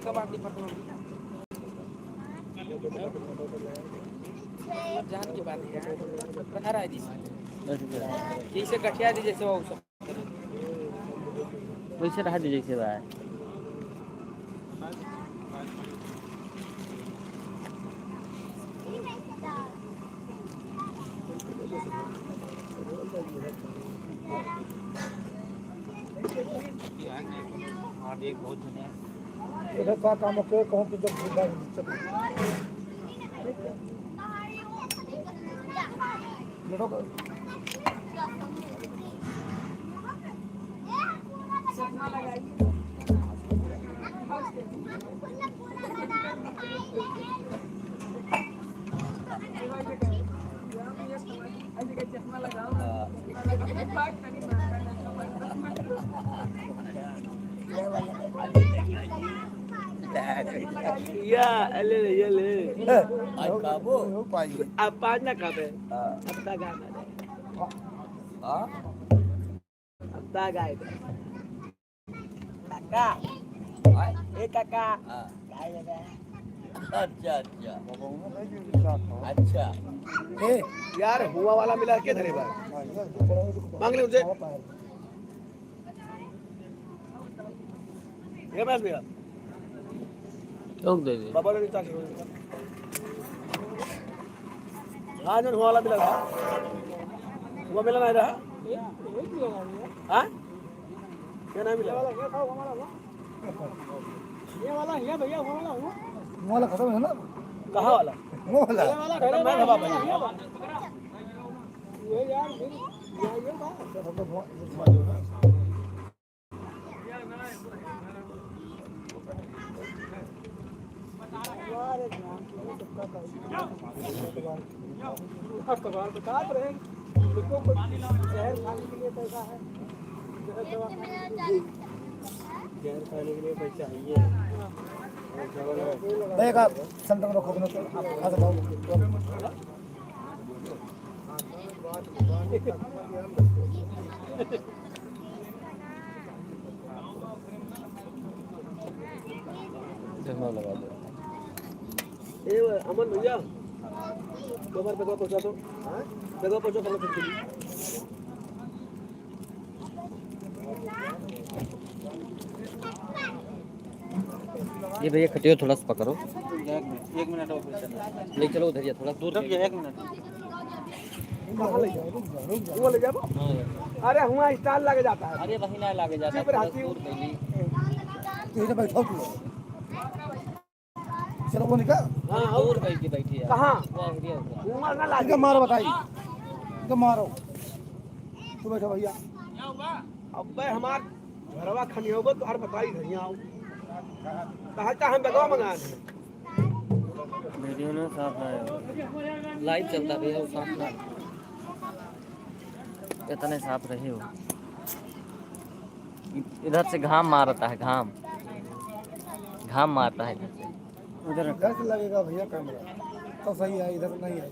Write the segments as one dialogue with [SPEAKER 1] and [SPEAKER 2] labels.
[SPEAKER 1] उसका बात नहीं पता जान की बात है बता रहा है जी जैसे गठिया दी जैसे वो सब
[SPEAKER 2] वैसे रहा दीजिए से भाई
[SPEAKER 3] इधर का काम के कहूं कि जब
[SPEAKER 1] ya le
[SPEAKER 3] ai cabo
[SPEAKER 1] apa na kabe apta gana
[SPEAKER 3] हां
[SPEAKER 1] apta gae kakak kakak
[SPEAKER 3] अच्छा अच्छा अच्छा
[SPEAKER 1] यार हुआ वाला मिला के धरे भाई मांग ले उनसे ये मैच मिला
[SPEAKER 2] रोक दे दे
[SPEAKER 1] बाबा ने रिचार्ज करो आज हुआ वाला मिला था हुआ मिला नहीं रहा हाँ क्या नहीं मिला ये वाला है भैया वो
[SPEAKER 3] वाला खत्म है ना
[SPEAKER 1] कहाँ वाला
[SPEAKER 3] वो वाला
[SPEAKER 1] मैं दबा भाई ये यार जहर खाने के लिए पैसा चाहिए
[SPEAKER 3] एक आप सेंटर में रखो ना तो खा सकता हूं
[SPEAKER 2] चश्मा लगा दो
[SPEAKER 1] ए अमन भैया दो बार बेगवा पहुंचा दो बेगवा पहुंचा पहले फिर
[SPEAKER 2] ये भैया खटियो थोड़ा सा पकड़ो
[SPEAKER 1] एक मिनट और
[SPEAKER 2] ले चलो उधर या थोड़ा दूर
[SPEAKER 1] एक मिनट वो ले जाओ अरे हुआ स्टाइल लगे जाता है
[SPEAKER 2] अरे वहीं ना लागे जाता है दूर कहीं
[SPEAKER 3] तो इधर बैठो तू चलो वो निकाल
[SPEAKER 2] हाँ दूर कहीं की बैठी है
[SPEAKER 1] कहाँ
[SPEAKER 2] वो एरिया होगा
[SPEAKER 1] उमर ना लागे
[SPEAKER 3] इधर मारो बताई इधर मारो तू बैठो भैया
[SPEAKER 1] अबे हमार घरवा खनियोगो तो हर बताई धनिया आओ कहा हम बेगवा मंगा दे
[SPEAKER 2] वीडियो ना साफ ना लाइव चलता भी है साफ ना इतने साफ रहे हो इधर से घाम मारता है घाम मारता है इधर से
[SPEAKER 3] उधर घर से लगेगा भैया कैमरा तो सही है इधर नहीं है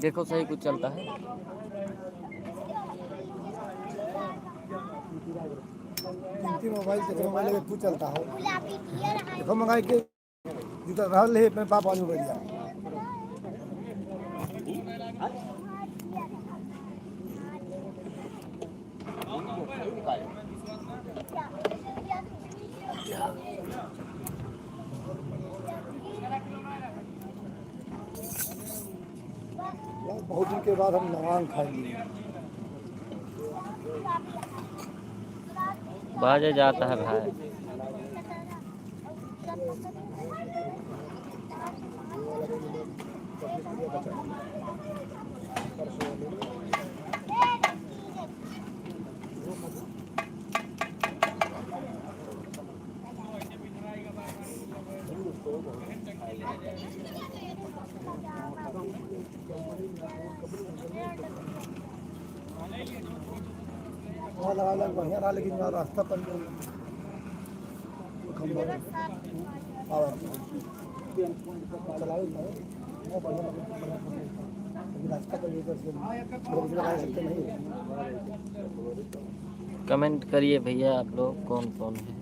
[SPEAKER 2] देखो सही कुछ चलता है
[SPEAKER 3] मोबाइल से मोबाइल में कुछ चलता हो देखो मंगाई के जूता रहल है मैं पापा ने बोल दिया बहुत दिन के बाद हम नवान खाएंगे
[SPEAKER 2] बाजे जाता है भाई
[SPEAKER 3] लगा बढ़िया रहा लेकिन रास्ता पर
[SPEAKER 2] कमेंट करिए भैया आप लोग कौन कौन है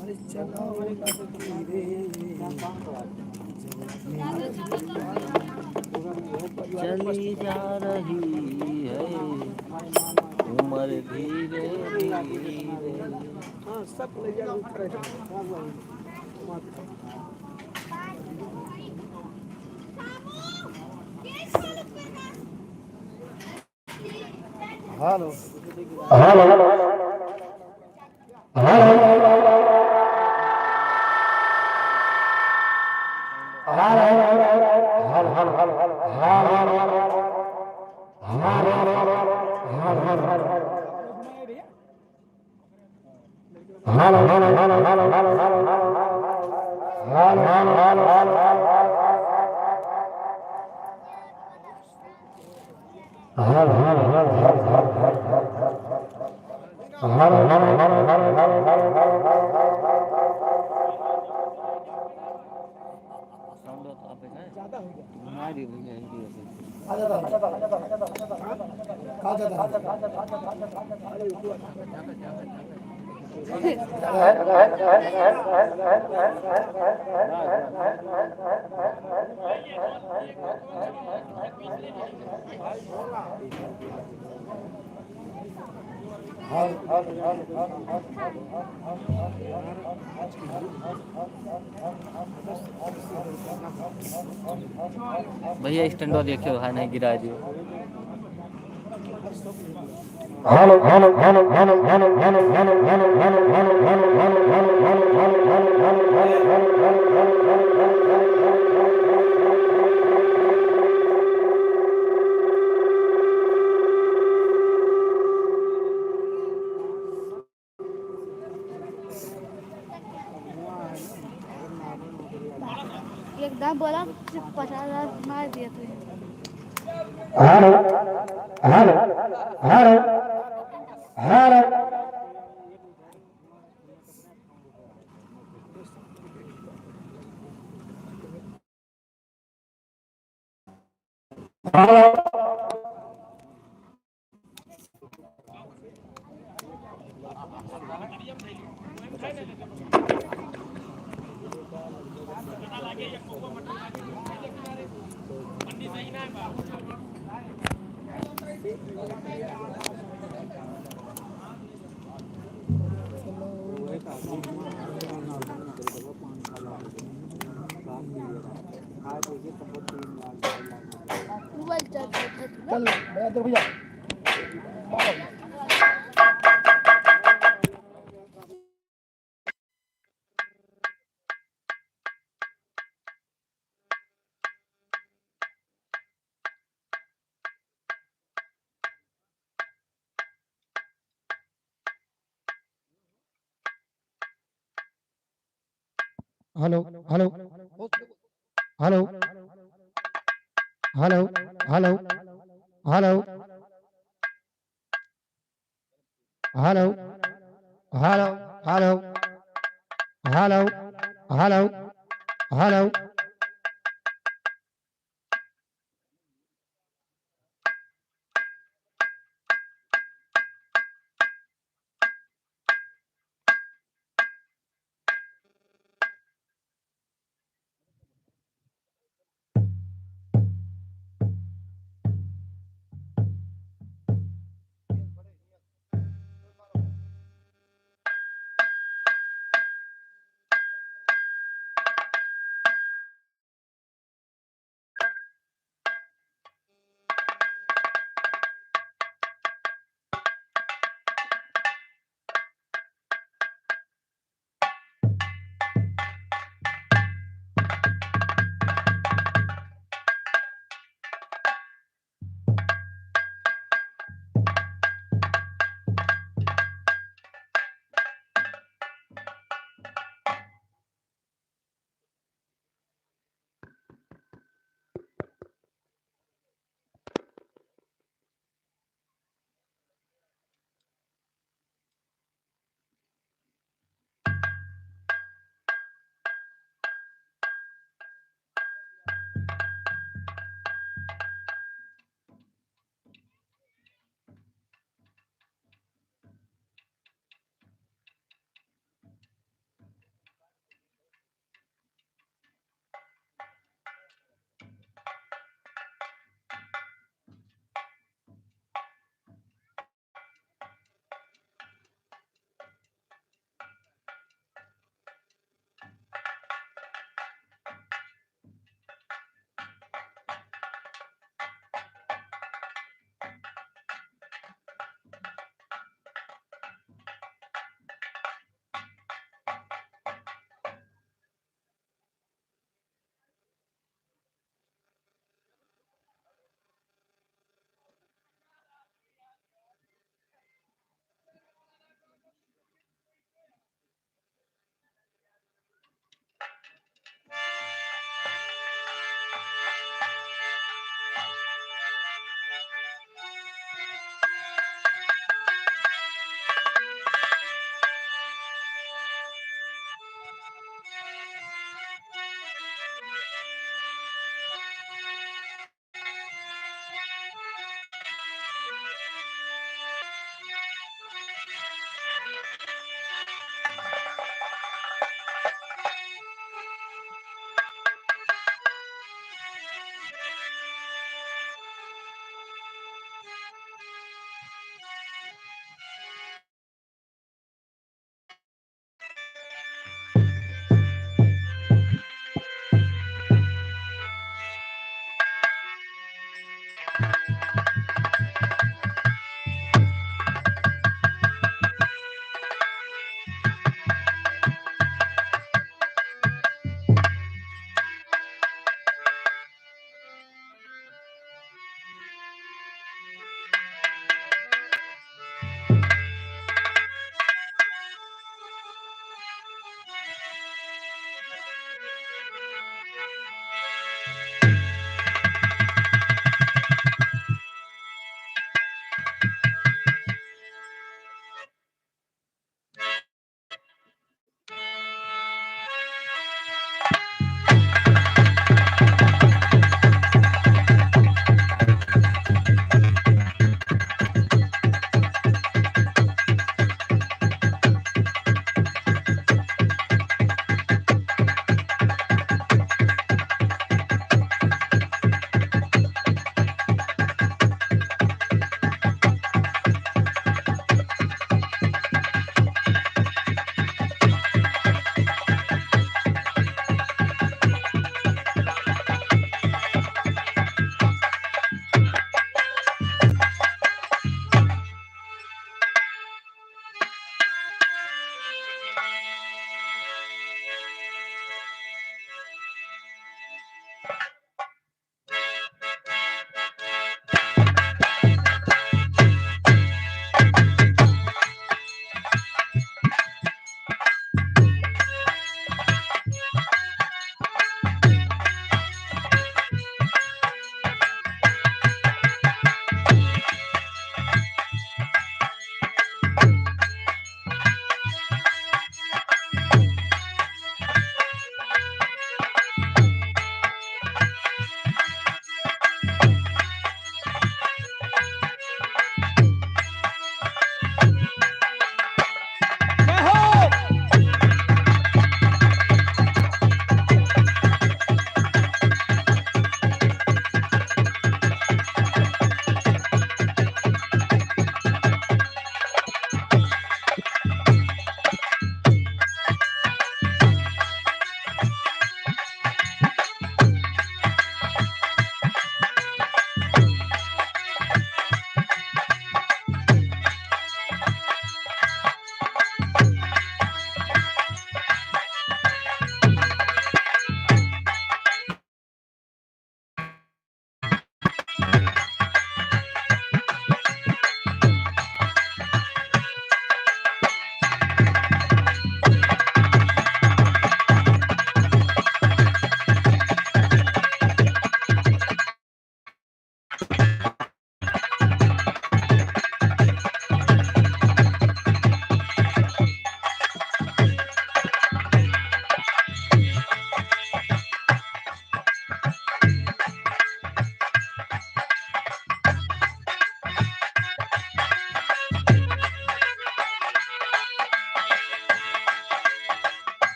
[SPEAKER 3] अरे चलो
[SPEAKER 2] चली जा रही है उम्र धीरे धीरे।
[SPEAKER 1] हाँ सब ले जाओ खड़े
[SPEAKER 3] हेलो
[SPEAKER 2] साउंड आप है
[SPEAKER 1] ज्यादा हो गया
[SPEAKER 2] हमारी भैया हिंदी है।
[SPEAKER 3] आ जाता
[SPEAKER 2] भैया स्टैंड देखियो हाँ नहीं गिरा दियो।
[SPEAKER 4] एकदम बोला 50,000 मार दिया तुझे।
[SPEAKER 3] Hello hello hello hello
[SPEAKER 4] mobile charge करता
[SPEAKER 3] चल भैया hello hello hello hello hello hello hello hello hello hello hello hello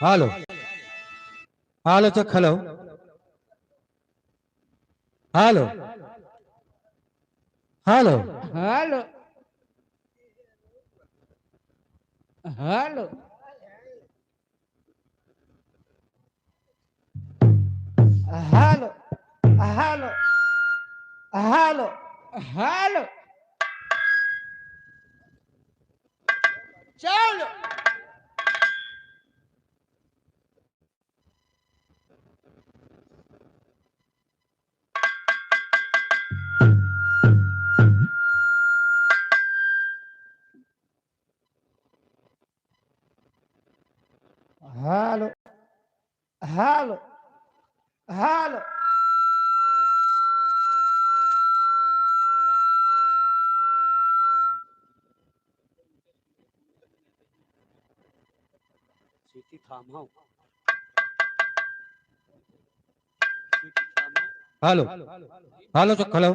[SPEAKER 3] hello hello check hello hello hello
[SPEAKER 2] hello hello hello hello hello hello चलो हेलो हेलो हेलो
[SPEAKER 1] सीटी थामा
[SPEAKER 3] hello hello check hello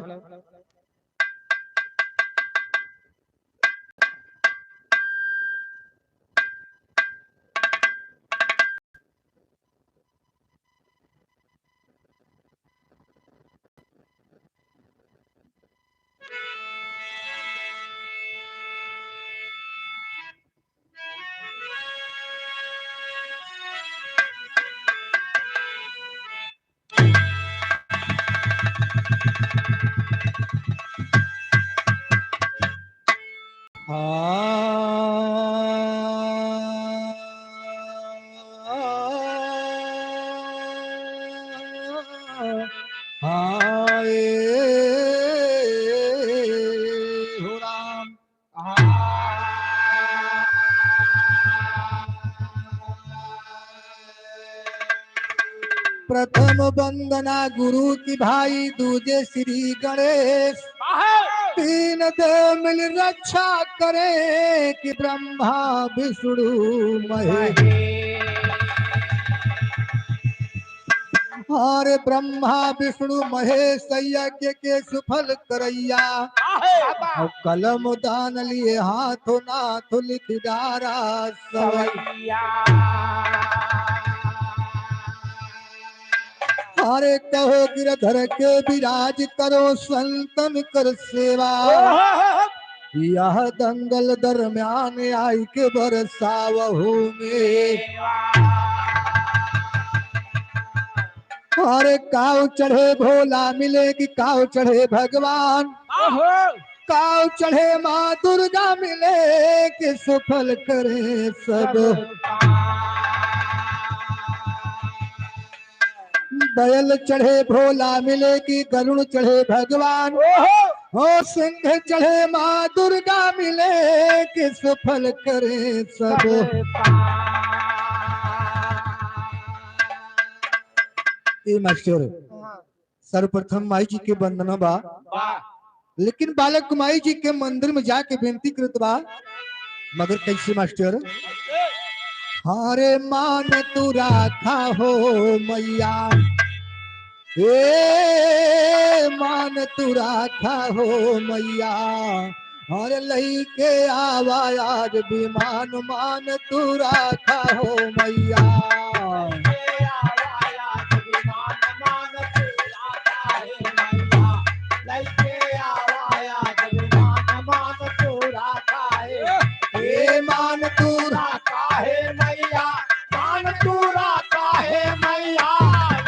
[SPEAKER 3] hi हो राम प्रथम वंदना गुरु की भाई दूजे श्री गणेश तीन देव मिल रक्षा करे कि ब्रह्मा विष्णु महेश हरे ब्रह्मा विष्णु महेश यज्ञ के सुफल करैया और कलम दान लिए हाथों नाथ लिख डारा सवैया हरे कहो गिरधर के विराज करो संतन कर सेवा यह दंगल दरम्यान आई के बरसावहू में अरे काव चढ़े भोला मिलेगी काव चढ़े भगवान काव चढ़े माँ दुर्गा मिले कि सफल करे सब बैल चढ़े भोला मिलेगी गरुड़ चढ़े भगवान हो सिंह चढ़े माँ दुर्गा मिले कि सफल करे सब मास्टर सर्वप्रथम माई जी के वंदना बा लेकिन बालक माई जी के मंदिर में जाके बेनती करत बा मगर कैसे मास्टर हारे मान तू राखा हो मैया ए मान तू राखा हो मैया हरे लई के आवा आज विमान मान तू राखा हो मैया मान तू राखा है मैया मान तू राखा है मैया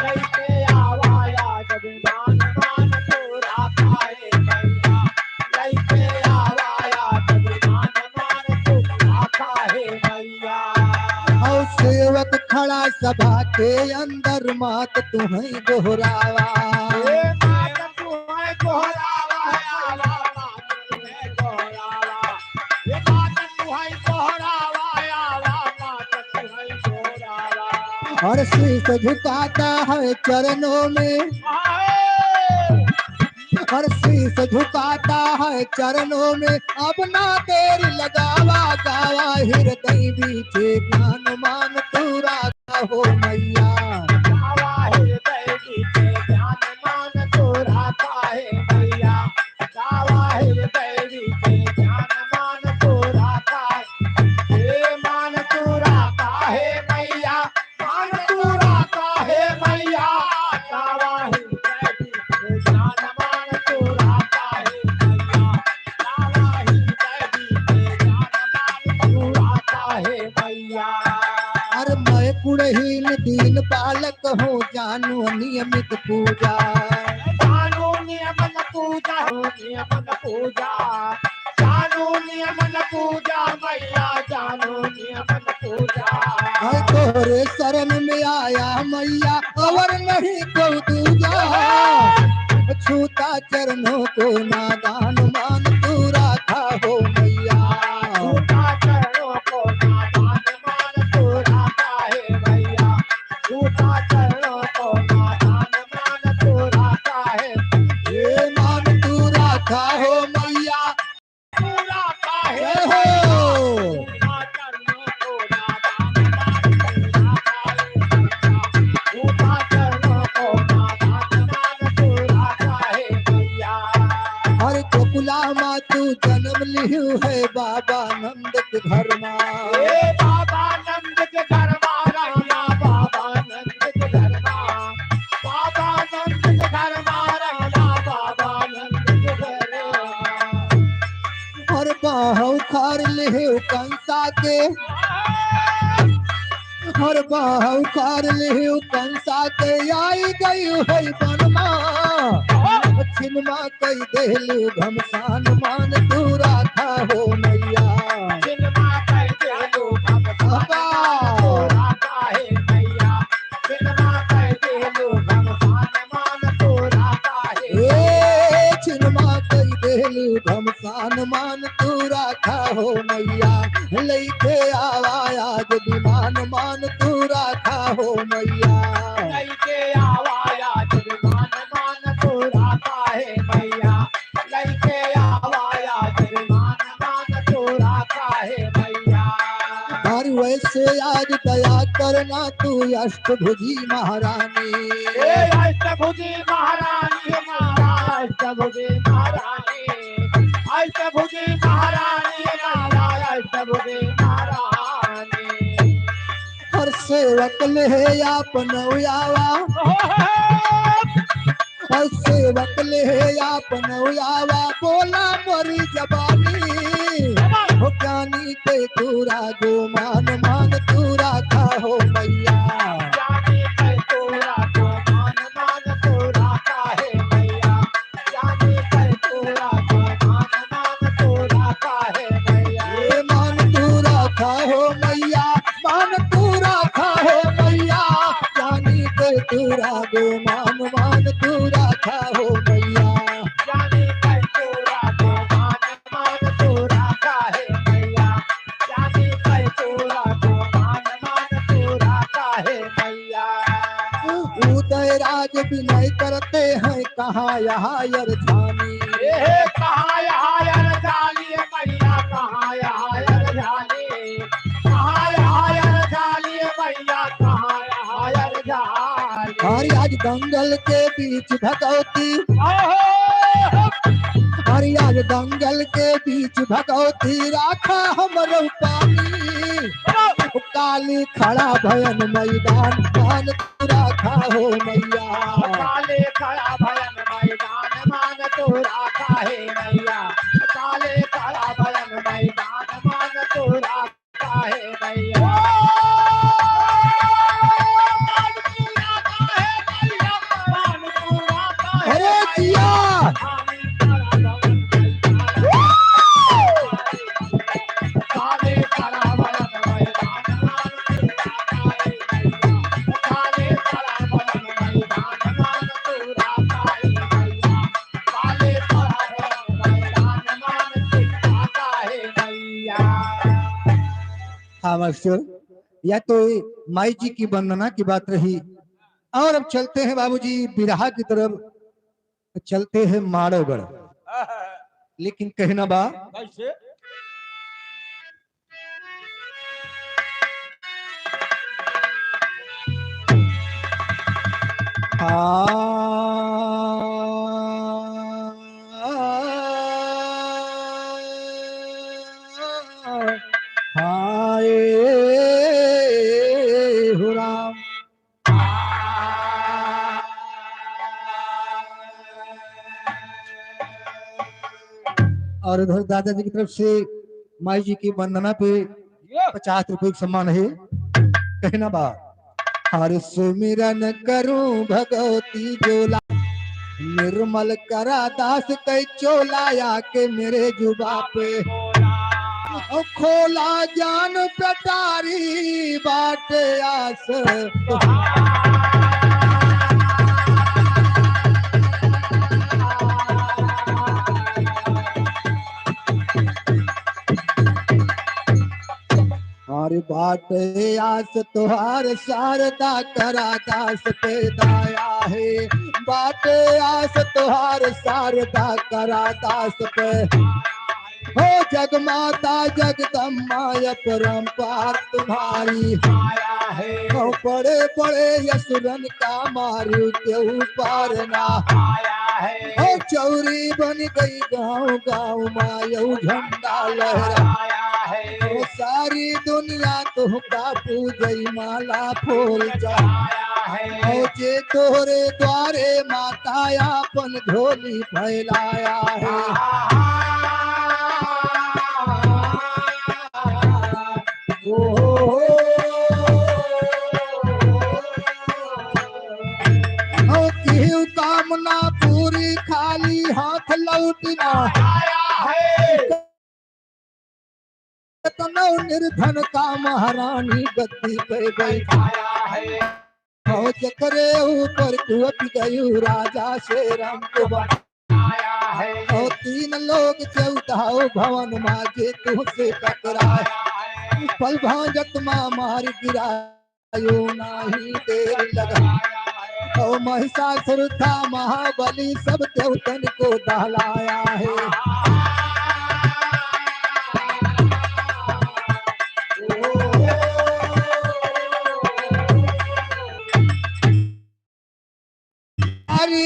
[SPEAKER 3] लइके आवाया जगमान मान तू राखा है मैया लइके आवाया जगमान मान तू राखा है मैया और सेवक खड़ा सभा के अंदर मात तुम्हें दोहरावा मात तुम्हें दोहरावा और शीश झुकाता है चरणों में और शीश झुकाता है चरणों में अब ना देर लगावा गावा हृदय बीचे ज्ञान मान तू राखा हो मैया गावा हृदय बीचे ज्ञान मान तू राखा है मैया गावा हृदय बीचे ज्ञान मान तू राखा है मान तू राखा है मैया नेत्रहीन दीन बालक हूँ, जानू नियमित पूजा। जानू नियमन पूजा, नियमन पूजा, जानू नियमन पूजा मैया, जानू नियमन पूजा। तोरे शरण में आया मैया, और नहीं को दूजा। छूता चरणों को नादान मान तू राखा हो मैया। छूता चरणों को नादान मान तू राखा है मैया। छूता चरणों को नादान मान तू राखा है। ये मान तू राखा हो मैया, तू राखा है हो। छूता चरणों को नादान मान तू राखा है। छूता चरणों को नादान मान तू राखा है मैया। हर गोकुला माँ तू जन्म लिहू है बाबा नंद के घर माँ। बाबा नंद के घर माँ रहना, बाबा नंद के घर माँ। बाबा नंद के घर माँ रहना, बाबा नंद के घर माँ। और बाहु खार लिहू कंसा के, हर बाहु खार लिहू कंसा के। आई गई है बनमा, छिनमा कई देलू घमसान मान तू राखा हो मैया। छिनमा कई देलू घमसान तू राखा है मैया। छिनमा कई देलू घमसान मान तू राखा है। छिनमा कई देलू घमसान मान तू राखा हो मैया। लइके आवा आज विमान मान तू राखा हो मैया। लइके आवा आज विमान मान तू राखा है मैया। लइके आवा आज विमान मान तू राखा है मैया। और वैसे आज दया करना तू अष्टभुजी महारानी। अष्टभुजी महारानी, अष्टभुजी महारानी, अष्टभुजी महारानी, अष्टभुजी महारानी। हर सेवक ले आपन उयावा, हर सेवक ले आपन उयावा। बोला मोरी जबानी, हो ज्ञानी ते तूरा गो मान मान तू राखा हो मैया। ज्ञानी ते तूरा गो मान मान तू राखा है मैया। ज्ञानी ते तूरा गो मान मान तू राखा है मैया। ये मान तू राखा हो मैया, मान तू राखा हो मैया। ज्ञानी ते तूरा गो मान मान तू राखा हो मैया। ज्ञानी ते तूरा गो मान मान तू राखा है मैया। ज्ञानी ते तूरा गो मान मान तू राखा है मैया। उदय राज विनय करते हैं कहाँ यहाँ यरझानी। कहाँ यहाँ यरझानी मैया, कहाँ यहाँ यरझानी। कहाँ यहाँ यरझानी मैया, कहाँ यहाँ यरझानी। हरी आज दंगल के बीच भगवती, हरी आज दंगल के बीच भगवती। राखा हमरो पानी, काली खड़ा भयन मैदान मान तू राखा हो मैया। काले खड़ा भयन मैदान मान तू राखा है मैया। काले खड़ा भयन मैदान मान तू राखा है मैया। अरे जिया हाँ मास्टर, या तो माई जी की वंदना की बात रही। और अब चलते हैं बाबूजी बिरहा की तरफ, चलते हैं माड़ोगढ़। लेकिन कहना बा
[SPEAKER 1] कैसे?
[SPEAKER 3] हाय हो राम। और उधर दादाजी की तरफ से माई जी की वंदना पे 50 रुपए का सम्मान है। कहना बा हर सुमिरन करूं भगवती जोला, निर्मल करा दास कै चोलाया के मेरे जुबा पे खोला जान पटारी बाट आस। हर बाट आस तुहार शारदा करा दास पे दाया है, बाट आस तुहार शारदा करा दास पे हो जगमाता जगदम्बा अपरंपार तुम्हारी आया है। हो बड़े बड़े यसुरन का मारू के ऊपर ना आया है। हो चौरी बन गई गाँव गाँव मायू झंडा लहराया है। हो सारी दुनिया तुमका पूजई माला फूल चढ़ाया है। हो जे तोरे द्वारे माता अपन झोली फैलाया है। कामना पूरी खाली हाथ लौटना आया है। तनो निर्धन का महारानी गद्दी पे बैठाया है। हो जकरे ऊपर कुप गयु राजा से राम को बनाया है। हो तीन लोग चौदह भवन माजे तुझसे टकराया, पल भाजत माँ मार गिरायो नाही देर लगा। ओ महिषासुर था महाबली सब देवतन को दहलाया है।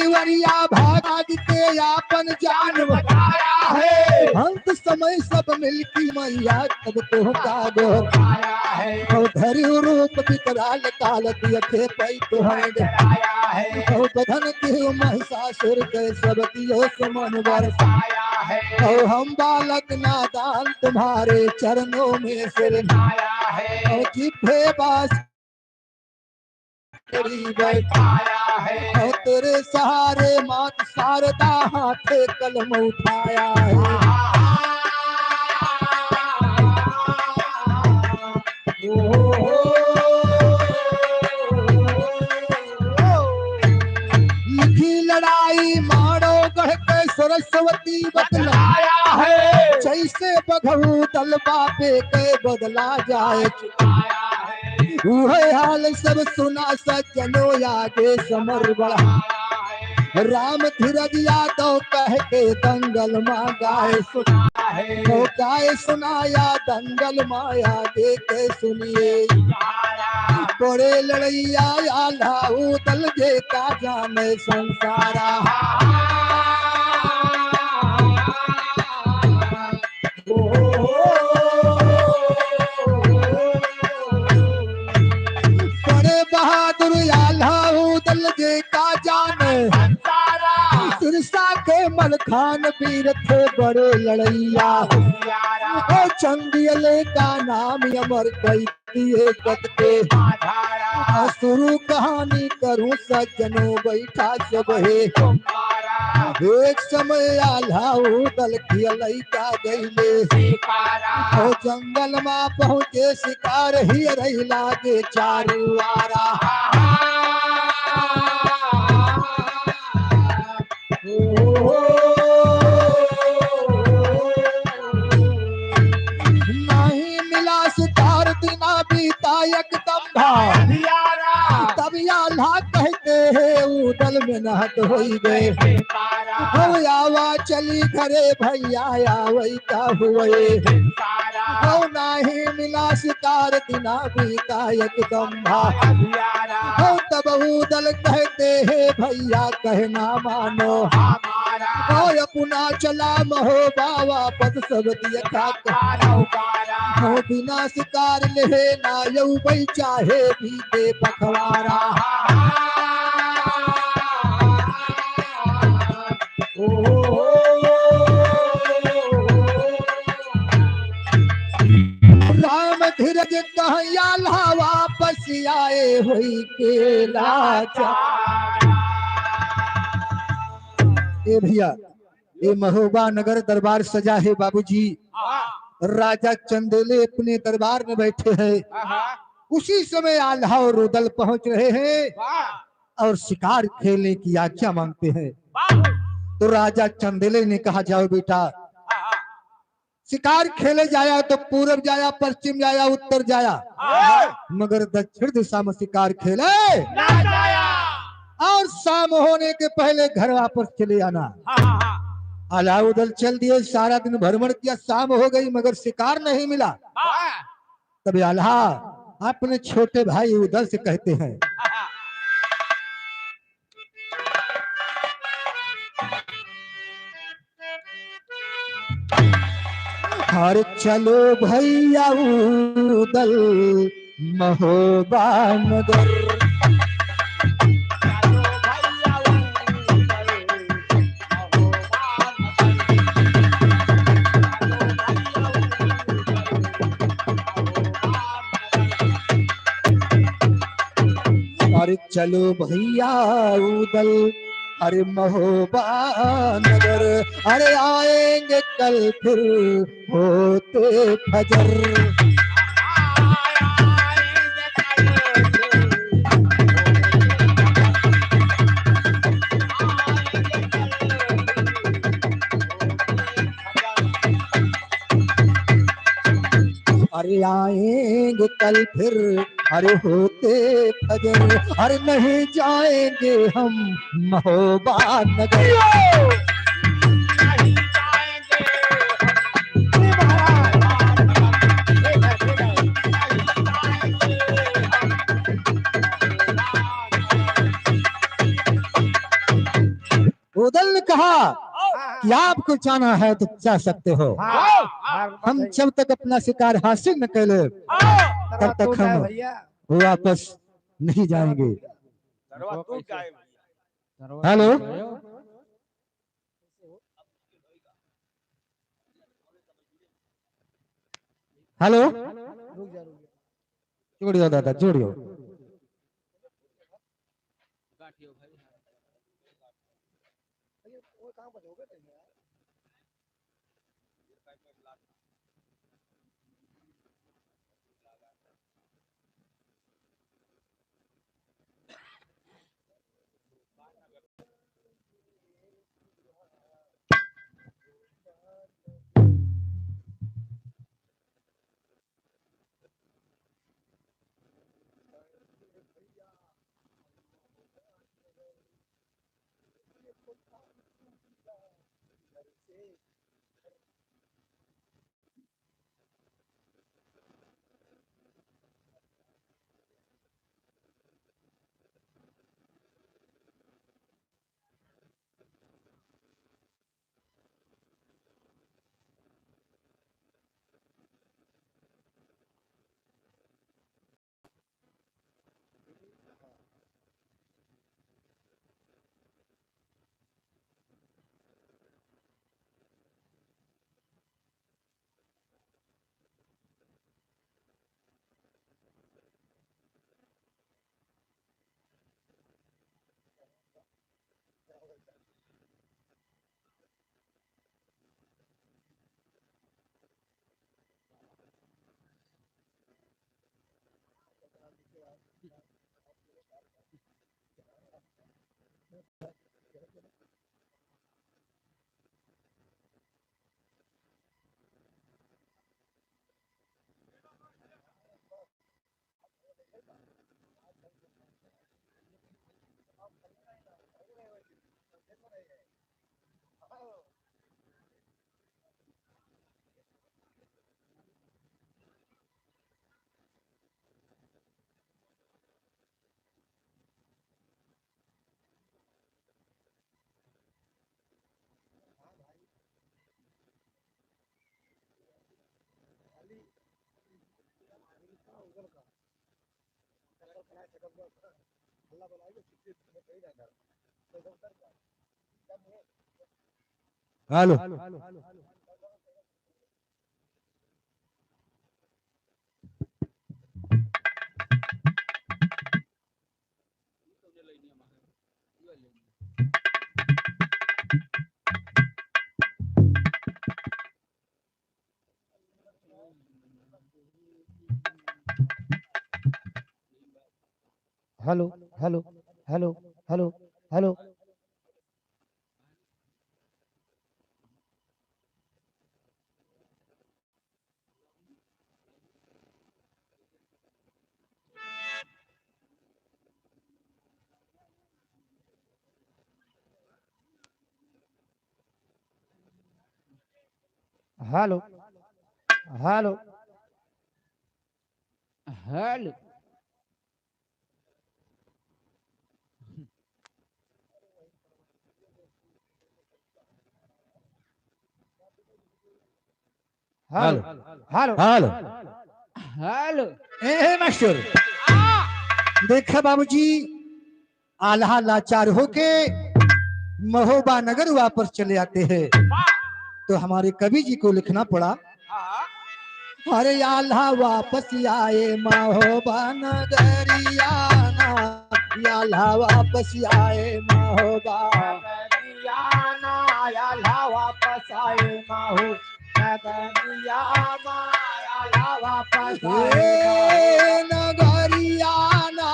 [SPEAKER 3] वरिया भागा के आपन जान बताया है। अंत समय सब मिलकी मैया तब तो का गोराया है। और धरि रूप विकराल काल दिखे पै तुहरे डराया है। और बधन के महिषासुर के सब दियो समन बरसाया है। और हम बालक नादान तुम्हारे चरणों में सिर नाया है। और जिभे बास बैठाया है। और तेरे सहारे मात शारदा हाथे कलम उठाया है। लिखी लड़ाई मारो गढ़ के सरस्वती बतलाया है। जैसे बघऊ तलबा पे के बदला जाए वह हाल सब सुना सज्जनों आगे समर बढ़ा। राम धीरज यादव कह के दंगल माँ गाय सुना है। वो गाय सुनाया दंगल माया दे के सुनिए। बड़े लड़ैया आल्हा उदल जे का जाने संसारा। बहादुर आल्हा उदल जे का जाने सिरसा के मलखान वीर थे बड़े लड़ैया। ओ चंदियले का नाम अमर कई दिए गत के। शुरू कहानी करूं सज्जनों बैठा सब है। एक समय आल्हा उदल खियलई का गईले। ओ जंगल में पहुंचे शिकार ही रही लागे चारू आरा। नहीं मिला शिकार दिना बीता एकदम तब आल्हा कहते हैं उदल में नहत हो गए। आवा चली घरे भैया वही का हुए। नहीं मिला शिकार दिना बीता एकदम तब उदल कहते हैं भैया कहना मानो। अपना चला महो बाबा पद सब दिया हो बिना शिकार ले ना यू भाई चाहे भी दे पखवारा। राम धीरज कहया वापस सियाए हुई के लाचार। ए भैया, ये महोबा नगर दरबार सजा है बाबूजी। राजा चंदेले अपने दरबार में बैठे हैं। उसी समय आल्हा और रुदल पहुंच रहे हैं और शिकार खेलने की आज्ञा मांगते हैं। तो राजा चंदेले ने कहा, जाओ बेटा, शिकार खेले जाया तो पूरब जाया, पश्चिम जाया, उत्तर जाया, मगर दक्षिण दिशा में शिकार खेले और शाम होने के पहले घर वापस चले आना। आल्हा उदल चल दिए, सारा दिन भ्रमण किया, शाम हो गई मगर शिकार नहीं मिला। तभी आल्हा अपने छोटे भाई उदल से कहते हैं, हर चलो भैया उदल महोबा नगर। अरे चलो भैया उदल, अरे महोबा नगर, अरे आएंगे कल फिर होते फजर। अरे आएंगे कल फिर अरे होते फजर, अरे नहीं जाएंगे हम महोबा नगर। उदल ने कहा कि आपको जाना है तो जा सकते हो, हम जब तक अपना शिकार हासिल न कर ले तब तक हम वापस नहीं जाएंगे। हेलो, हेलो, जोड़ियो दादा, जोड़ियो। Hello, hello hello hello hello hello hello hello hello hello hello hello hello ए मास्टर देखा बाबूजी आल्हा लाचार होके महोबा नगर वापस चले आते हैं तो हमारे कवि जी को लिखना पड़ा अरे आल्हा वापस आए महोबा नगरियाना आल्हा वापस आए महोबा
[SPEAKER 5] नगरियाना आल्हा वापस आए माहू नगरियाना आल्हा वापस आए
[SPEAKER 3] नगरियाना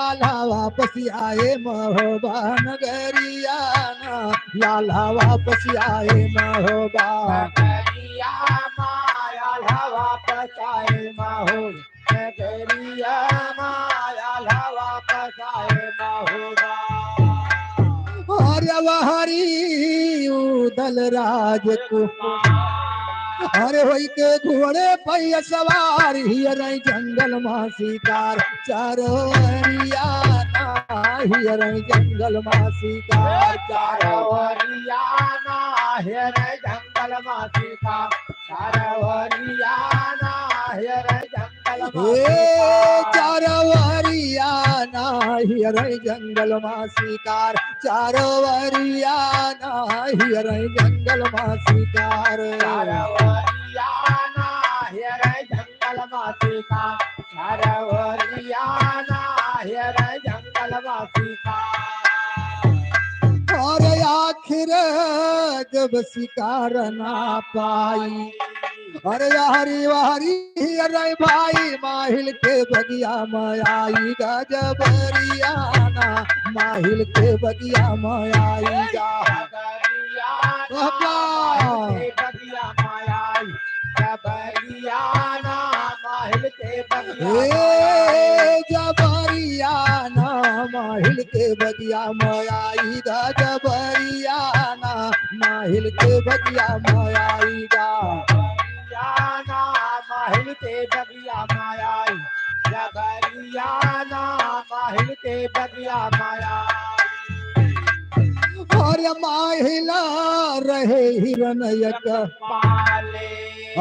[SPEAKER 3] आल्हा वापस आए महोबा नगरियाना आल्हा वापस आए महोबा
[SPEAKER 5] नगरियाना आल्हा वापस आए माहू नगरियाना आल्हा वापस आए माहूबा
[SPEAKER 3] अरे हरी उदल राज को अरे वही के घोड़े पे सवार हियर जंगल मां शिकार चारोरियाना हियर जंगल मां शिकार
[SPEAKER 5] चारोरियाना हियर जंगल मां शिकार चारोरियाना हियर जंगल मां
[SPEAKER 3] चारोरियाना हियर जंगल मां शिकार चारोरियाना हियर जंगल मां शिकार
[SPEAKER 5] चारोरियाना हियर जंगल मां शिकार चारोरियाना हियर जंगल मां शिकार
[SPEAKER 3] और आखिर जब शिकार ना पाई अरे हरी हरी अरे भाई माहिल के बगिया माई गजबरियाना माहिल के बगिया माई गा
[SPEAKER 5] बगिया मायाई जबरियाना माहिल के
[SPEAKER 3] जबरियाना माहिल के बगिया माई गा जबरियाना माहिल के बगिया माई गा
[SPEAKER 5] जबरियाना माहिल के बगिया मायाई जबरियाना माहिल के बगिया मायाई
[SPEAKER 3] और माहिला रहे हिरनयक
[SPEAKER 5] पाले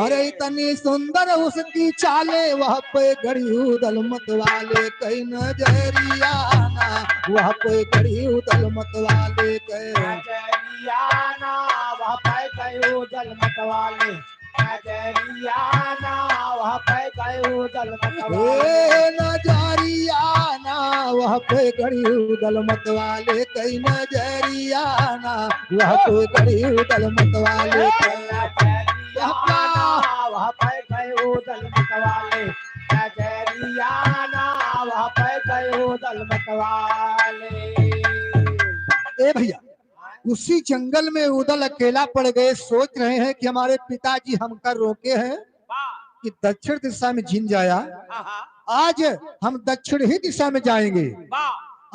[SPEAKER 3] अरे इतनी सुंदर उसकी चाले वह पे गड़ी उदल मत वाले कई नजरियाना वह पे गड़ी उदल मत वाले
[SPEAKER 5] नजरियाना वह पे गई उदल मत वाले नजरियाना वह पे गई उदल मत वाले
[SPEAKER 3] नजरियाना वह पे गड़ी उदल मत वाले कई नजरियाना वह पे गड़ी उदल मत वाले
[SPEAKER 5] वह पे गए उदल मतवाले नजरियाना वह पे गए उदल मतवाले
[SPEAKER 3] ए भैया उसी जंगल में उदल अकेला पड़ गए सोच रहे हैं कि हमारे पिताजी हमका रोके हैं कि दक्षिण दिशा में झिन जाया आज हम दक्षिण ही दिशा में जाएंगे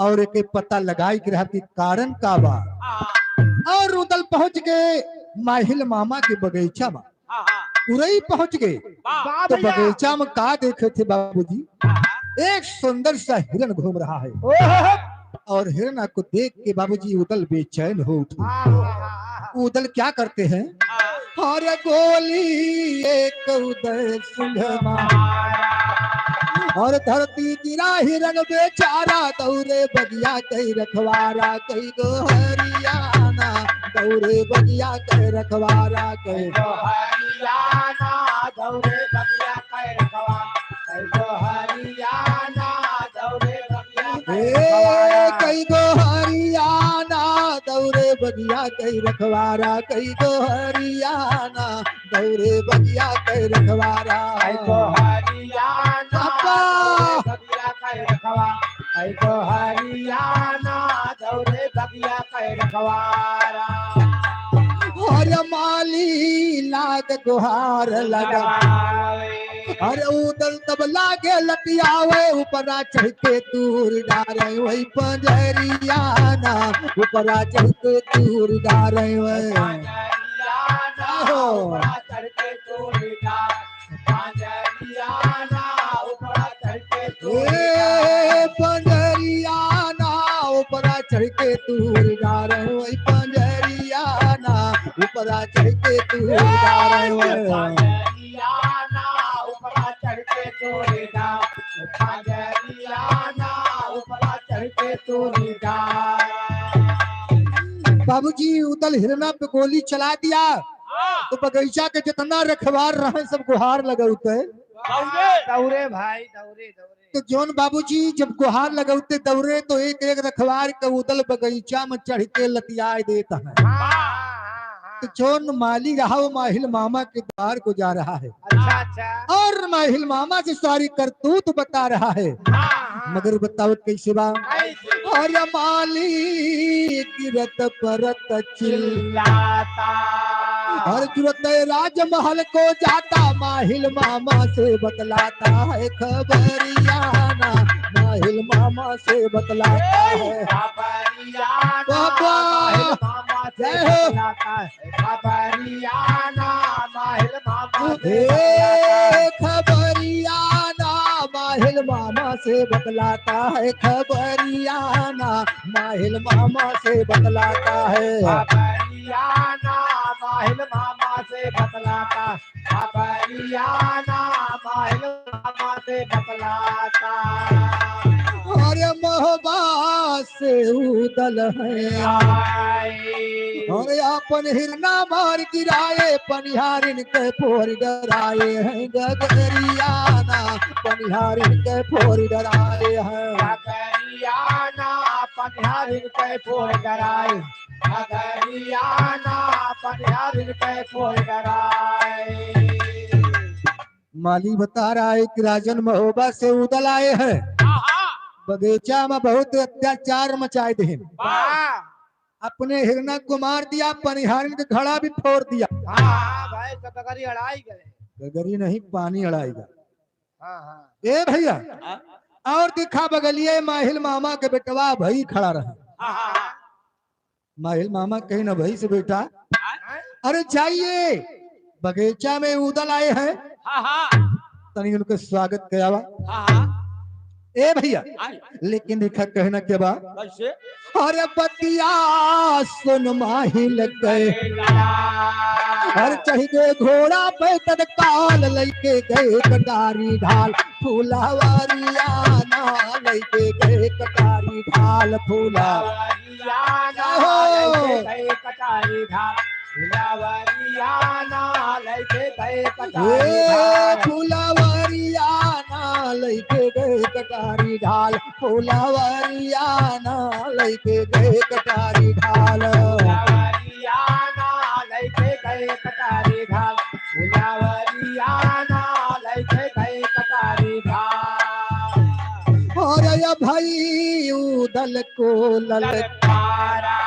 [SPEAKER 3] और एक पता लगाई कि रहा कि कारण का बा और उदल पहुंच गए माहिल मामा के बगीचा में उरई पहुंच गए तो बगीचा में का देखे थे बाबूजी एक सुंदर सा हिरन घूम रहा है और हिरना को देख के बाबूजी उदल बेचैन हो उठे उदल क्या करते हैं और गोली एक उदय सिंह और धरती गिरा हिरन बेचारा दौरे बगिया कई रखवारा कई गोहरियाना दौरे बगिया कई रखवारा कई
[SPEAKER 5] हरियाणा दौरे बगिया कई रखवारा कई हरियाणा दौरे बगिया
[SPEAKER 3] कई गोहरियाना दौरे बगिया कई रखवारा कई गोहरियाना दौरे बगिया कई रखवारा
[SPEAKER 5] हरियाणा बगिया कई रखवारा ऐ तो हरियाणा दौरे बगिया कै रखवारा
[SPEAKER 3] और माली लाग गुहार लगा अरे उदल तब लागे लतियावे ऊपरा चढ़ के तूर डारे वही पंजरियाना ऊपरा चढ़ के तूर डारे वही
[SPEAKER 5] पंजरियाना ऊपरा चढ़ के तूर डार पंजरियाना ऊपरा चढ़ के तूर
[SPEAKER 3] ए पंजरियाना ऊपरा चढ़ के तूर डारे वही पंजरियाना ऊपरा चढ़ के तूर डारे वही
[SPEAKER 5] पंजरियाना ऊपरा चढ़ के तूर डार पंजरियाना ऊपरा चढ़ के तूर डार
[SPEAKER 3] बाबूजी उदल हिरना पे गोली चला दिया तो बगीचा के जितना रखवार रहे सब गुहार लगौते
[SPEAKER 5] दौरे भाई दौरे दौरे
[SPEAKER 3] तो जोन बाबूजी जब गुहार लगौते दौरे तो एक एक रखवार के उदल बगीचा में चढ़ के लतियाए देता है तो जोन माली रहा वो माहिल मामा के द्वार को जा रहा है
[SPEAKER 5] अच्छा अच्छा
[SPEAKER 3] और माहिल मामा से सारी करतूत बता रहा है मगर बताओ कैसे बा और माली गिरत परत
[SPEAKER 5] चिल्लाता
[SPEAKER 3] हर जुरत राजमहल को जाता माहिल मामा से बतलाता है खबरियाना माहिल मामा से बतलाता है
[SPEAKER 5] खबरियाना
[SPEAKER 3] बाबा।
[SPEAKER 5] माहिल मामा से
[SPEAKER 3] जय हो।
[SPEAKER 5] बतलाता है खबरियाना माहिल मामा से
[SPEAKER 3] हे खबरियाना माहिल मामा से बतलाता है खबरियाना माहिल मामा से बतलाता है
[SPEAKER 5] खबरियाना माहिल मामा से बतलाता खबरियाना माहिल मामा से बतलाता
[SPEAKER 3] अरे मोहबा से उदल है और अपन हिरना मार गिराए पनिहारिन के फोर डराए हैं गगरियाना पनिहारिन के फोर डराए हैं
[SPEAKER 5] खगरियाना पनिहारिन के फोर डराए खगरियाना पनिहारिन के फोर डराए
[SPEAKER 3] माली बता रहा है कि राजन महोबा से उदल आए हैं बगीचा में बहुत अत्याचार मचाए थे अपने हिरना को मार दिया पनिहारिन के घड़ा भी फोड़ दिया
[SPEAKER 5] भाई तो गगरी अड़ाई गए
[SPEAKER 3] गगरी नहीं पानी अड़ाएगा
[SPEAKER 5] हाँ
[SPEAKER 3] ए भैया और दिखा बगलिए माहिल मामा के बेटवा भाई खड़ा रहा माहिल मामा कहीं ना भाई से बेटा अरे जाइए बगीचा में उदल आए हैं तनी उनका स्वागत किया ए भैया लेकिन देखा कहना के बाद अरे बतिया सुन माहिल गए हर चढ़ गए घोड़ा पे तत्काल लेके गए कटारी ढाल फूलावारियाना लेके गए कटारी ढाल
[SPEAKER 5] फुलवरियाना लैके गए कटारी ढाल फुलवरियाना लैके गए कटारी ढाल
[SPEAKER 3] फूलावारियाना लेके गए कटारी ढाल फूलावारियाना लेके गए कटारी ढाल
[SPEAKER 5] फुलवरियाना लैके गए कटारी ढाल फुलवरियाना लैके गए कटारी ढाल
[SPEAKER 3] और या भाई उदल को ललकारा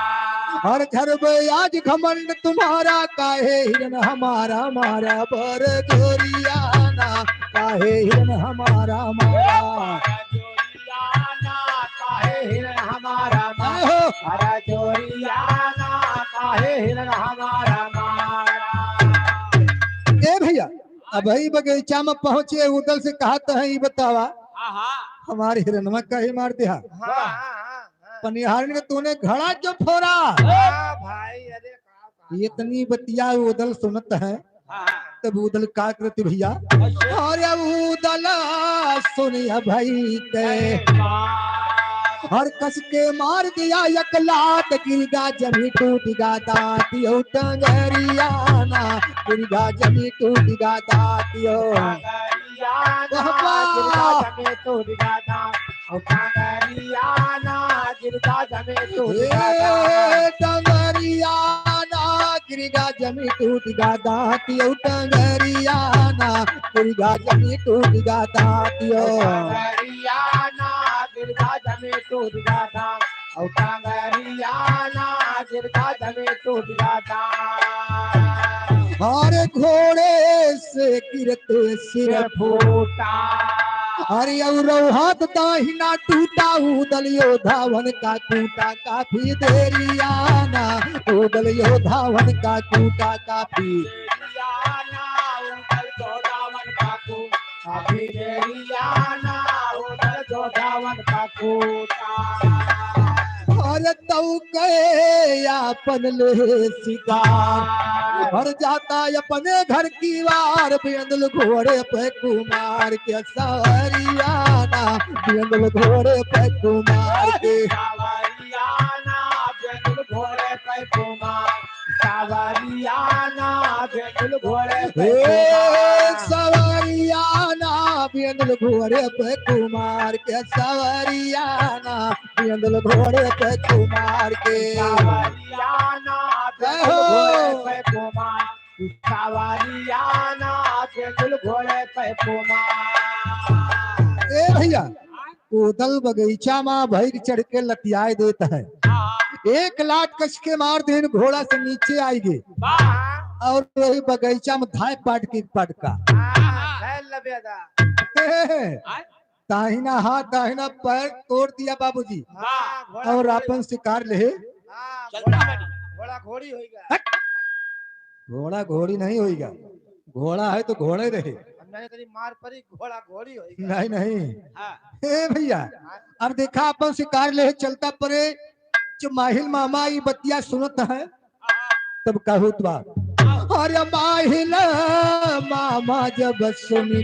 [SPEAKER 3] हर घर में आज घमंड तुम्हारा काहे हिरन हमारा मारा बर जोरियाना काहे हिरन हमारा मारा
[SPEAKER 5] जोरियाना काहे हिरन हमारा
[SPEAKER 3] आहो।
[SPEAKER 5] मारा जोरियाना काहे हिरन हमारा मारा
[SPEAKER 3] ए भैया अब ही बगीचा में पहुंचे उदल से कहा तो है ये बतावा हमारे हिरनवा काहे मार दिया पनिहारिन के तूने घड़ा क्यों फोड़ा
[SPEAKER 5] भाई अरे
[SPEAKER 3] इतनी बतिया उदल सुनत है तब उदल का करते भैया अरे उदल सुनिया भाई के हर कस के मार दिया एक लात गिरगा जमी टूटिगा दातियो टंगरियाना गिरगा जमी टूटिगा दातियो टंगरियाना गिरगा जमी टूटिगा दातियो टंगरियाना गिरगा जमी टूटिगा दातियो
[SPEAKER 5] गिरगा जमी जमे टूट जाता और टांगरिया ना गिरता जमे टूट जाता
[SPEAKER 3] अरे घोड़े से गिरते सिर
[SPEAKER 5] फूटा
[SPEAKER 3] अरे और हाथ दाहिना टूटा उदल योधावन का टूटा काफी देरियाना उदल योधावन का टूटा काफी
[SPEAKER 5] देरियाना उदल जोधावन का टूटा काफी देरियाना उदल जोधावन का टूटा
[SPEAKER 3] अरे तऊ के अपन ले शिकार भर जाता अपने घर की वार बेंदल घोड़े पे कुमार के सवरियाना बेंदल घोड़े पे कुमार के
[SPEAKER 5] सावरियाना बेंदल घोड़े पे कुमार सावरियाना बेंदल घोड़े पे
[SPEAKER 3] सवरियाना बेंदल घोड़े पे कुमार के सवरियाना बेंदल घोड़े पे कुमार के
[SPEAKER 5] सावरियाना बेंदल घोड़े पे कुमार सावरियाना बेंदल घोड़े पे कुमार
[SPEAKER 3] ए भैया उदल बगीचा में भैर चढ़ के लतियाए देता है एक लात कस के मार देन घोड़ा से नीचे आएगी और वही बगीचा में धाय पाट की पटका दाहिना हाथ दाहिना पैर तोड़ दिया बाबूजी और अपन शिकार ले
[SPEAKER 5] घोड़ा घोड़ी होगा
[SPEAKER 3] घोड़ा घोड़ी नहीं होगा घोड़ा है तो घोड़े रहे
[SPEAKER 5] मैंने कहीं मार पड़ी घोड़ा घोड़ी होगा
[SPEAKER 3] नहीं नहीं ए भैया अब देखा अपन शिकार ले चलता परे जो माहिल मामा ये बतिया सुनत है तब कहू बा अरे माहिल मामा जब सुनी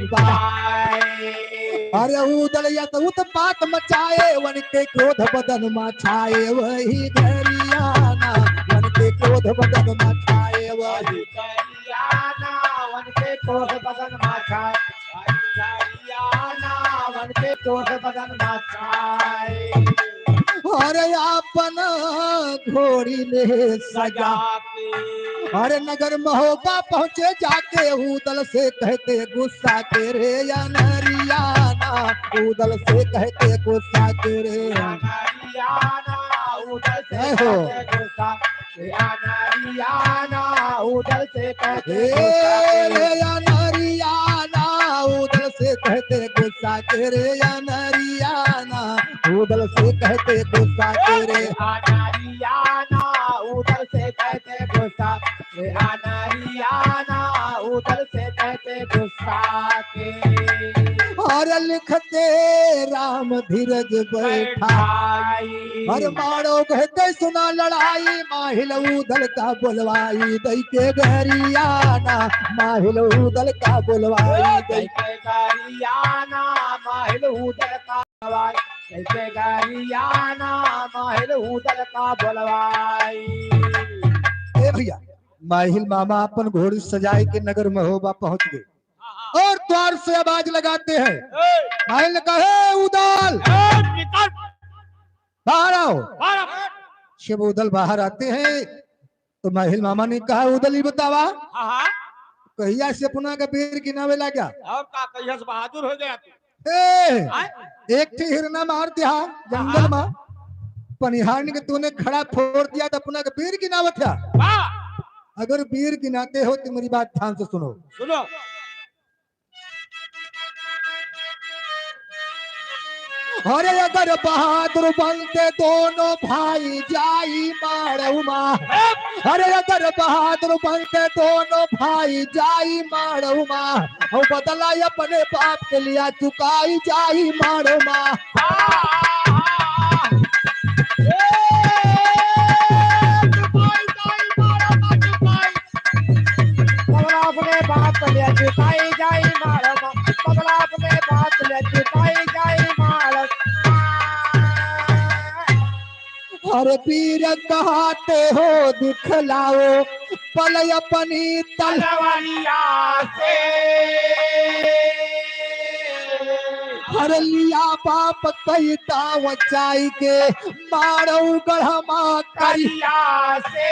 [SPEAKER 3] अरे उदल या तो उत्पात मचाए वन के क्रोध बदन मचाए वही गरियाना वन के क्रोध बदन मचाए वही
[SPEAKER 5] गरियाना वन के क्रोध बदन मचाए गरियाना वन के क्रोध बदन मचाए
[SPEAKER 3] अरे अपन घोड़ी ले सजा अरे नगर महोबा पहुंचे जाके उदल से कहते गुस्सा के रे या नरियाना उदल से कहते गुस्सा के रे
[SPEAKER 5] नरियाना उदल से कहते गुस्सा नरियाना उदल से कहते
[SPEAKER 3] या नरियाना उदल से कहते गुस्सा के रे या नरियाना उदल से कहते गुस्सा के रे
[SPEAKER 5] नरियाना उदल से कहते गुस्सा नरियाना उदल से कहते गुस्सा के
[SPEAKER 3] और लिखते राम धीरज बैठा हर मारो कहते सुना लड़ाई माहिल उदल का बुलवाई दई के गरियाना माहिल उदल का बुलवाई
[SPEAKER 5] दई के गरियाना माहिल उदल का बुलवाई दई के गरियाना माहिल उदल का बुलवाई
[SPEAKER 3] ए भैया माहिल मामा अपन घोड़ी सजाए के नगर महोबा पहुंच गए और द्वार से आवाज लगाते हैं माहिल ने कहा उदल बाहर आओ जब उदल बाहर आते हैं तो माहिल मामा ने कहा उदल ही बतावा कहिया से अपना का पेड़ गिनावे लगा
[SPEAKER 1] और का कहिया से बहादुर हो गया
[SPEAKER 3] एक थी हिरना मार दिया जंगल में पनिहार के तूने खड़ा फोड़ दिया तो अपना का पेड़ गिनावत था अगर वीर गिनाते हो तो मेरी बात ध्यान से सुनो
[SPEAKER 1] सुनो
[SPEAKER 3] अरे अगर बहादुर बनते दोनों भाई जाई मारूमा अरे अगर बहादुर बनते दोनों भाई जाई मारूमा और बदला अपने बाप के लिया चुकाई जाई मारूमा
[SPEAKER 5] अपने बाप के लिए चुकाई जाई मारूमा बदला अपने बाप के लिए चुकाई जाई मारूमा
[SPEAKER 3] अरे पीर कहते हो दिखलाओ पल अपनी
[SPEAKER 5] तलवारिया से
[SPEAKER 3] हर लिया बाप कहता वचाई के मारो गढ़मा
[SPEAKER 5] करिया से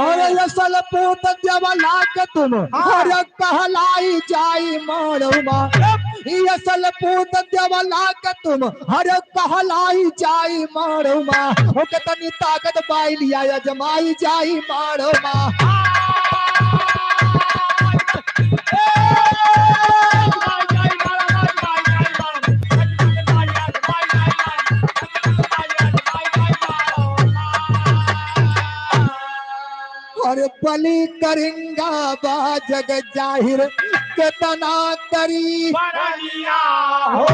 [SPEAKER 3] और असल पूत जवला के तुम और कहलाई जाई मारूमा
[SPEAKER 5] ये असल पूत देवला के तुम हर कहलाई जाई मारो माँ हो के तनी ताकत पाई लिया अजमाई जाई मारो माँ और बलि करेंगा बा जग जाहिर कितना करी
[SPEAKER 3] बरनिया हो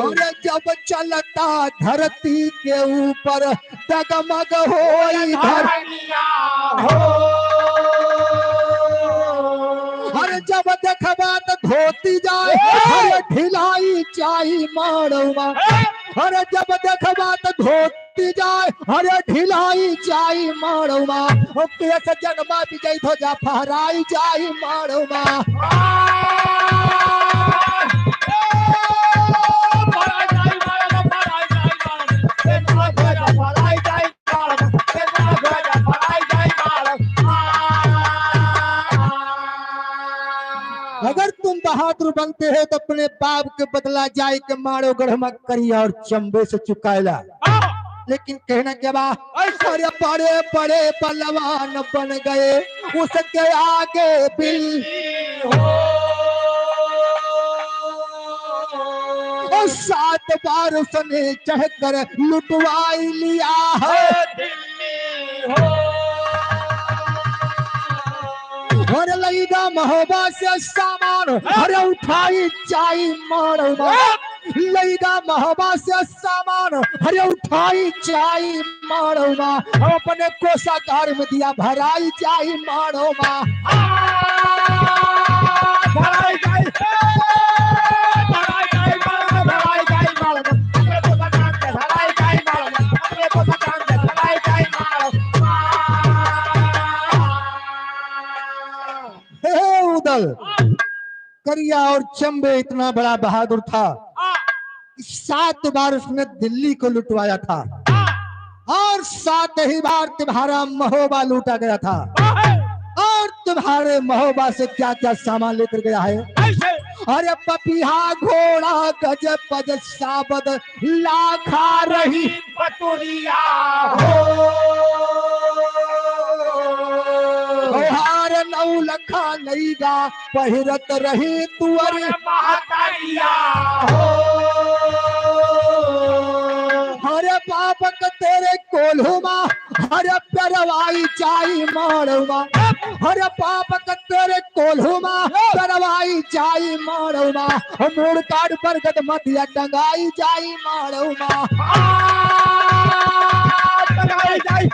[SPEAKER 5] और जब चलता धरती के ऊपर डगमग होई
[SPEAKER 3] बरनिया हो
[SPEAKER 5] हर जब देखबा तो धोती जाए हर ढिलाई चाही मारवा हर जब देखबा तो धोती जाए हर ढिलाई चाही मारवा ओ पेट जगमा विजय हो जा फहराई चाही मारवा अगर तुम बहादुर बनते हो तो अपने बाप के बदला जाए के मारो गढ़मा करिया और चंबे से चुकाएला लेकिन कहना क्या बा अरे बड़े बड़े पहलवान बन गए उसके आगे बिल और 7 बार उसने चढ़कर लुटवाई लिया है और लईदा महोबा से सामान अरे उठाई चाई मारवा लईदा महोबा से सामान अरे उठाई चाई मारवा अपने कोषागार में दिया भराई चाई मारवा भराई चाई उदल करिया और चंबे इतना बड़ा बहादुर था 7 बार उसने दिल्ली को लुटवाया था और 7 ही बार तुम्हारा महोबा लूटा गया था और तुम्हारे महोबा से क्या क्या सामान लेकर गया है अरे पपिहा घोड़ा गज पज साबद लाखा रही
[SPEAKER 3] पतुरिया हो
[SPEAKER 5] हार 9 लखा नईगा पहिरत रही तुअर
[SPEAKER 3] महतरिया हो
[SPEAKER 5] हरे पापक तेरे कोल्हुमा हरे परवाई चाई मारवा हरे पापक तेरे कोल्हुमा परवाई चाई मारवा मूड़ काट बरगद मधिया टंगाई जाई मारवा
[SPEAKER 3] टंगाई जाई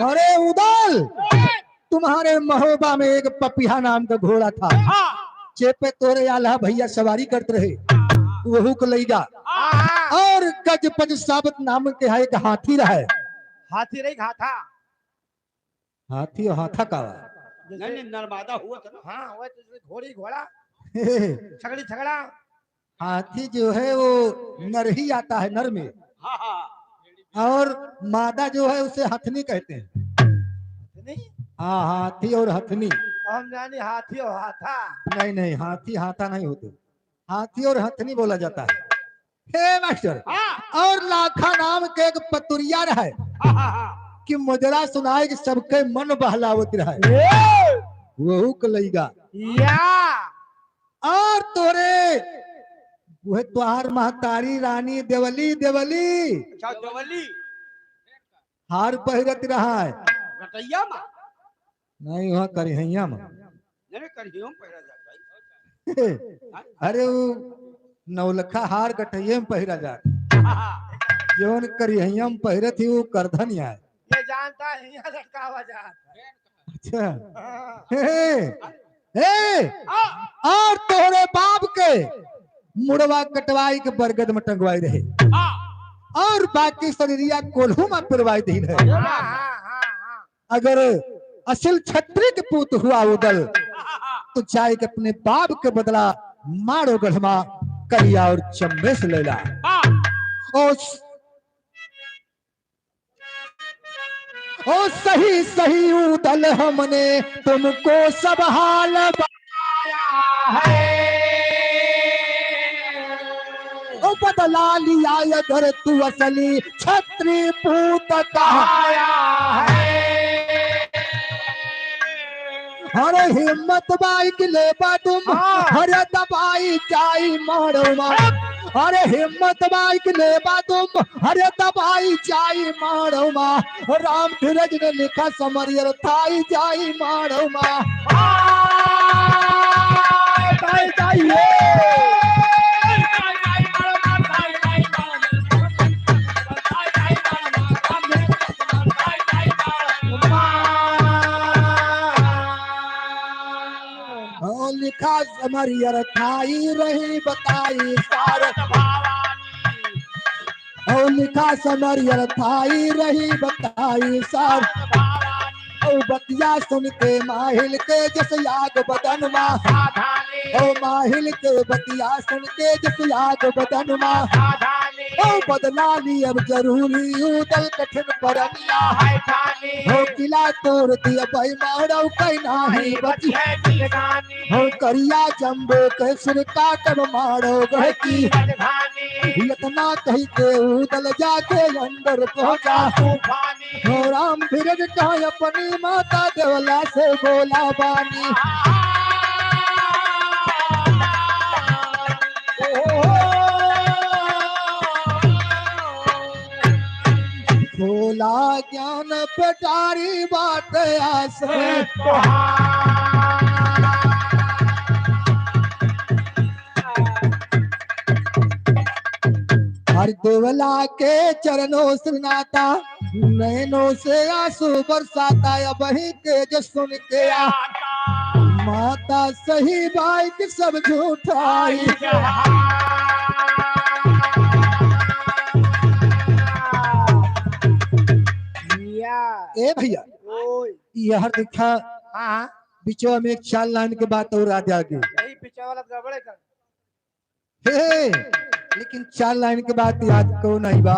[SPEAKER 5] अरे उदल तुम्हारे महोबा में एक पपिहा नाम का घोड़ा था चेपे तोरे आल्हा भैया सवारी करते रहे वहू को ले जा और गज पज साबत नाम के है एक हाथी रहे
[SPEAKER 3] हाथी नहीं हाथा
[SPEAKER 5] हाथी और हाथा का
[SPEAKER 3] नहीं नर्मदा हुआ था ना हाँ वो घोड़ी घोड़ा
[SPEAKER 5] हे,
[SPEAKER 3] छगड़ी छगड़ा
[SPEAKER 5] हाथी जो है वो नर ही आता है नर में
[SPEAKER 3] हाँ हाँ
[SPEAKER 5] और मादा जो है उसे हथनी कहते हैं
[SPEAKER 3] नहीं
[SPEAKER 5] हाँ हाथी और हथनी
[SPEAKER 3] हम जाने हाथी और हाथा
[SPEAKER 5] नहीं नहीं हाथी हाथा नहीं होते हाथी और हथनी बोला जाता है हे मास्टर और लाखा नाम के एक पतुरिया रहे कि मुजरा सुनाए कि सबके मन बहलावत रहे वहू कलईगा
[SPEAKER 3] या
[SPEAKER 5] और तोरे वह तुहार महतारी रानी देवली देवली
[SPEAKER 3] चौदवली
[SPEAKER 5] हार पहिरत रहा है
[SPEAKER 3] गटैया में
[SPEAKER 5] नहीं वहाँ करिहैया में
[SPEAKER 3] नहीं करियो पहिरा जाता है
[SPEAKER 5] अरे वो नौलखा हार गठैया में पहिरा जा जोन करिहैया में पहिरे थी वो करधन आए
[SPEAKER 3] ये जानता है यहाँ लटका हुआ जाता
[SPEAKER 5] अच्छा हे और तोरे बाप के मुड़वा कटवाई के बरगद में टंगवाई रहे और बाकी शरीरिया कोल्हू में पिरवाई दी रहे अगर असल छत्री के पूत हुआ उदल तो चाहे कि अपने बाप के बदला मारो गढ़मा करिया और चंबे से लैला। ओ सही सही उदल हमने तुमको सब हाल ओ बदला लिया अगर तू असली छत्री पूत कहाया हरे हिम्मत बाइक ले तुम हरे दबाई जाई मारो अरे हिम्मत बाइक ले तुम हरे दबाई जाई मारो राम धीरज ने लिखा समरियर थाई जाई मारो लिखा समरियर थाई रही बताई सार ओ लिखा समरियर थाई रही बताई सार ओ बतिया सुन के माहिल के जस याग बदनमा ओ माहिल के बतिया सुन के जस याग बदनमा ओ बदला ली अब जरूरी उदल कठिन परनिया हो किला तोड़ दिया भाई मारो कहीं नहीं बची हो करिया जम्बो के सिर काटब मारो गहकी इतना कही के उदल जाके अंदर पहुंचा हो राम धीरज कहा अपनी माता देवला से बोला बानी बोला ज्ञान पटारी बात आसे हर देवला के चरणों से नाता नैनों से आंसू बरसाता या वही तेज सुन के माता सही भाई की सब झूठाई ए भैया यह दिखा बिचवा में एक चार लाइन के बात और आगे आगे हे लेकिन चार लाइन के बाद याद को नहीं बा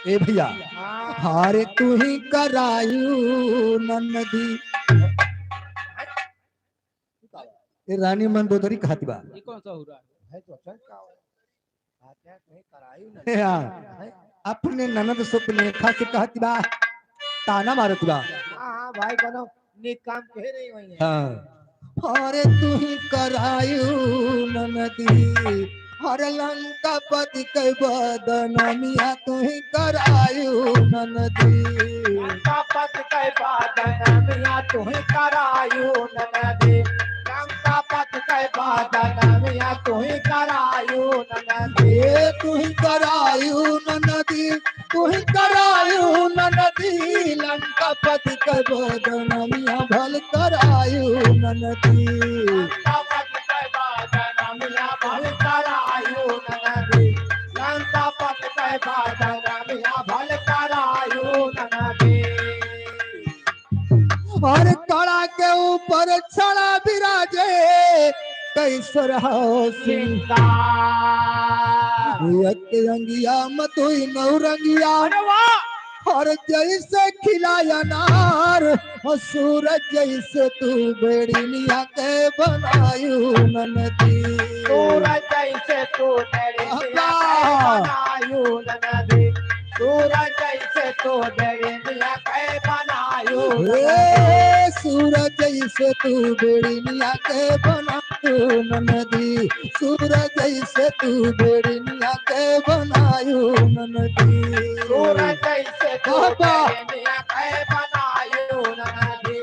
[SPEAKER 5] ए भैया हारे तू ही करायू नदी ए रानी मंदोदरी कहती बा
[SPEAKER 1] ये कौन सा हो रहा है
[SPEAKER 3] तो अच्छा करायू नहीं
[SPEAKER 5] अपने ननद सुपनेखा से कहती बा ताना मारती बा
[SPEAKER 3] हां भाई कोनो नेक काम कह रही वही
[SPEAKER 5] हां अरे तू ही करायू नदी हर लंका पति के बदनमिया तू ही करायू नदी
[SPEAKER 3] लंका पति के बदनमिया तू ही करायू नदी लंका पति के बदनमिया तू ही करायू नदी
[SPEAKER 5] तू ही करायू नदी तू ही करायू नदी लंका पति के बदनमिया भल करायू नदी
[SPEAKER 3] लंका पति के बदनमिया भल करायू नदी लंका पति के बदनमिया भल करायू नदी
[SPEAKER 5] और कड़ा के ऊपर छड़ा विराजे कैसर हो सिंगार अंगिया मतुई नौरंगिया और जैसे खिलाया नार और सूरज जैसे तू बेड़िया के बनायू नदी
[SPEAKER 3] सूरज जैसे तू बेड़िया के बनायू नदी सूरज जैसे तू बेड़िया के बनायू
[SPEAKER 5] सूरज जैसे तू बेड़िया के बनायू नदी सूरज जैसे तू बेड़िया के बनायू नदी
[SPEAKER 3] सूरज जैसे तू बेड़िया के बनायू नदी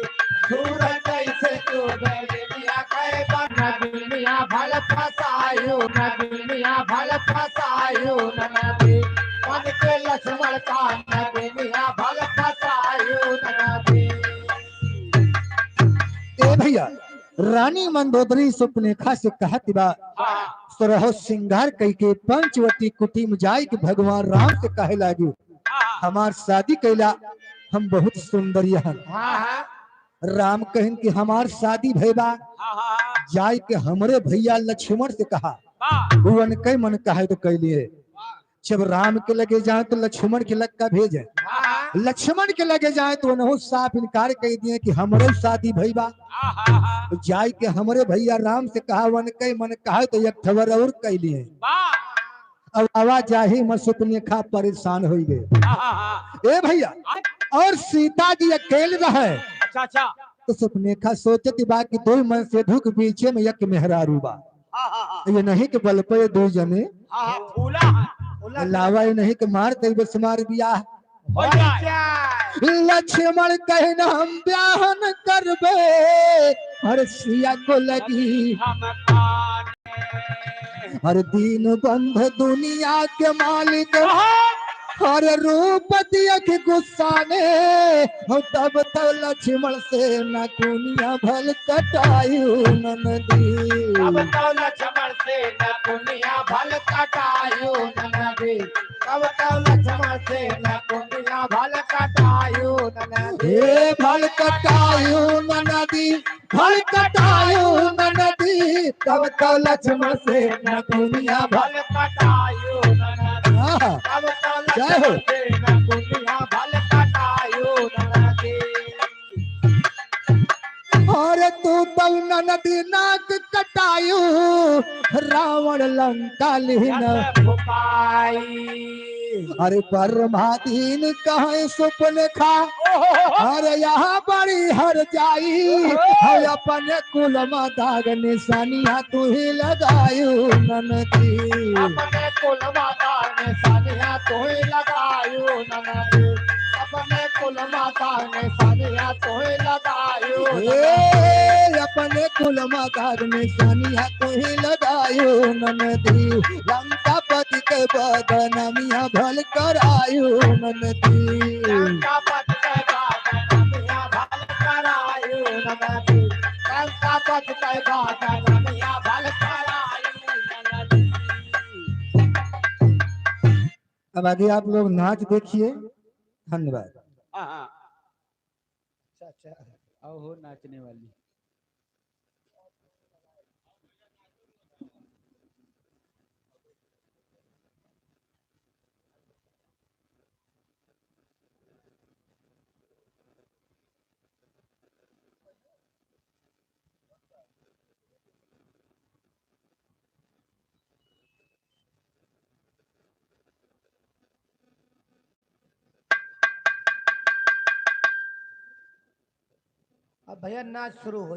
[SPEAKER 3] सूरज जैसे तू बेड़िया के बनायू भल फसायू नदिया भल फसायू नदी मन के लक्ष्मण का नदिया भल फसायू नदी
[SPEAKER 5] ए भैया रानी मंदोदरी सुपनेखा से कहती बा सरहो सिंगार कई के पंचवटी कुटी में जाए कि भगवान राम से कहे लागी हमार शादी कैला हम बहुत सुंदर राम कहन कि हमार शादी भैबा जाय के हमरे भैया लक्ष्मण से कहा भुवन कई मन कहे तो कह लिए जब राम के लगे जाए तो लक्ष्मण के लग का भेजे लक्ष्मण के लगे जाए तो उन्होंने साफ इनकार कर दिए कि हमरे शादी भैबा जाय के हमरे भैया राम से कहा वन कई मन कहा तो एक खबर और कह लिए अब आवाजाही में सुपनेखा परेशान हो गए ए भैया और सीता जी अकेले रहे
[SPEAKER 3] अच्छा अच्छा
[SPEAKER 5] तो सुपनेखा सोचती बा कि दो मन से ढुक पीछे में एक मेहरारू बा ये नहीं कि बल पे दो जने
[SPEAKER 3] फूला
[SPEAKER 5] लावा ये नहीं कि मार दे बस मार बियाह
[SPEAKER 3] हो जाए
[SPEAKER 5] लक्ष्मण कहना हम ब्याह न करबे हर सिया को लगी
[SPEAKER 3] हम काने
[SPEAKER 5] हर दीन बंध दुनिया के मालिक हर रूप दिया के गुस्सा ने हम तब तो लक्ष्मण से न दुनिया भल कटायु नदी
[SPEAKER 3] अब तो लक्ष्मण से न दुनिया भल कटायो ननदी अब तो लक्ष्मण से न दुनिया भल कटायो ननदी
[SPEAKER 5] हे भल कटायु नदी भल कटायु नदी तब तो लक्ष्मण से न दुनिया भल
[SPEAKER 3] भल कटायो ननदी
[SPEAKER 5] हाँ,
[SPEAKER 3] अब तो
[SPEAKER 5] जय हो।
[SPEAKER 3] लक्ष्मण से न दुनिया भल कटायो ननदी
[SPEAKER 5] और तू तब नदी नाक कटायु रावण लंका लीन
[SPEAKER 3] भुपाई
[SPEAKER 5] अरे परमाधीन कहे सुपन खा अरे यहाँ बड़ी हर जाई है अपने कुल में दाग निशानिया तू ही लगायु ननदी
[SPEAKER 3] अपने कुल माता ने सानिया तो ही लगायो ननदी अपने कुल माता ने सानिया तो ही लगायो
[SPEAKER 5] अपने कुल में दाग निशानिया तू ही लगायु ननदी लंका पति के बदनमिया भल करायु ननदी
[SPEAKER 3] लंका पत के बाद नमिया भल करायो ननदी लंका पत के बाद नमिया भल करायो ननदी
[SPEAKER 5] अब आगे आप लोग नाच देखिए धन्यवाद
[SPEAKER 3] अच्छा आओ हो नाचने वाली अब भैया नाच शुरू हो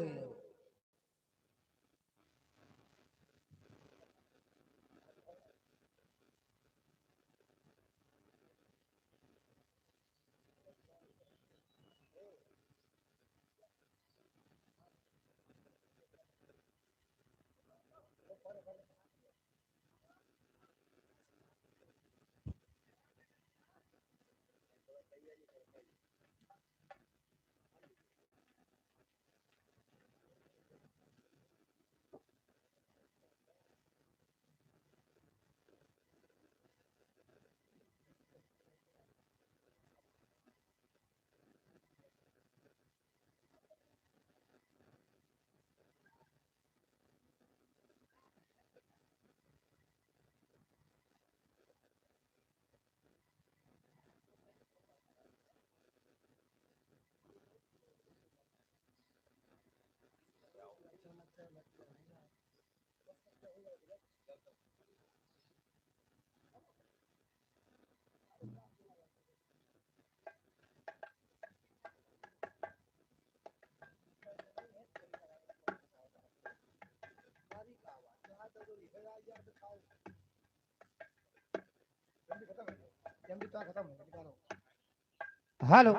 [SPEAKER 3] हेलो